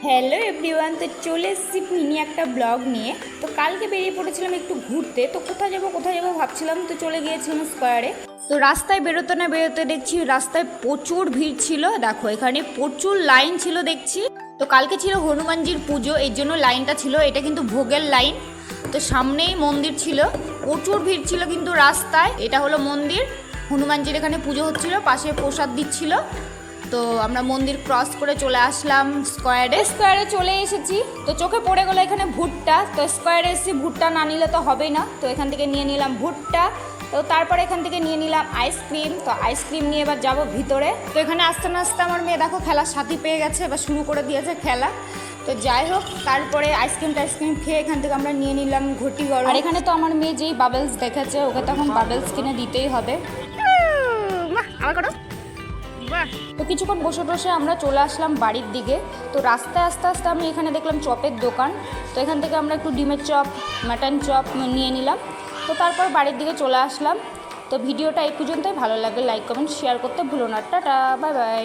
Hello everyone, তো চলে এসেছি মিনি একটা ব্লগ নিয়ে। তো কালকে বেরিয়ে পড়েছিলাম একটু ঘুরতে। তো কোথায় যাবো ভাবছিলাম, তো চলে গিয়েছিলাম স্কোয়ারে। তো রাস্তায় বেরোতে না বেরোতে দেখছি রাস্তায় প্রচুর ভিড় ছিল। দেখো এখানে প্রচুর লাইন ছিল দেখছি। তো কালকে ছিল হনুমানজির পুজো, এর জন্য লাইনটা ছিল। এটা কিন্তু ভোগের লাইন। তো সামনেই মন্দির ছিল, প্রচুর ভিড় ছিল কিন্তু রাস্তায়। এটা হলো মন্দির, হনুমানজির এখানে পুজো হচ্ছিল, পাশে প্রসাদ দিচ্ছিল। তো আমরা মন্দির ক্রস করে চলে আসলাম স্কোয়ারে চলে এসেছি। তো চোখে পড়ে গেলো এখানে ভুট্টা। তো স্কোয়ারে এসেছি, ভুট্টা না নিলে তো হবেই না। তো এখান থেকে নিয়ে নিলাম ভুট্টা। তো তারপরে এখান থেকে নিয়ে নিলাম আইসক্রিম। তো আইসক্রিম নিয়ে এবার যাবো ভিতরে। তো এখানে আস্তে না আস্তে আমার মেয়ে দেখো খেলার সাথী পেয়ে গেছে, এবার শুরু করে দিয়েছে খেলা। তো যাই হোক, তারপরে আইসক্রিম খেয়ে এখান থেকে আমরা নিয়ে নিলাম ঘটি গরম। আর এখানে তো আমার মেয়ে যেই বাবেলস দেখেছে, ওকে তো এখন বাবেলস কিনে দিতেই হবে। তো কিছুক্ষণ বসে বসে আমরা চলে আসলাম বাড়ির দিকে। তো রাস্তায় আস্তে আস্তে আমি এখানে দেখলাম চপের দোকান। তো এখান থেকে আমরা একটু ডিমের চপ, মাটন চপ নিয়ে নিলাম। তো তারপর বাড়ির দিকে চলে আসলাম। তো ভিডিওটা এই পর্যন্তই। ভালো লাগলে লাইক কমেন্ট শেয়ার করতে ভুলো না। Tata, bye bye.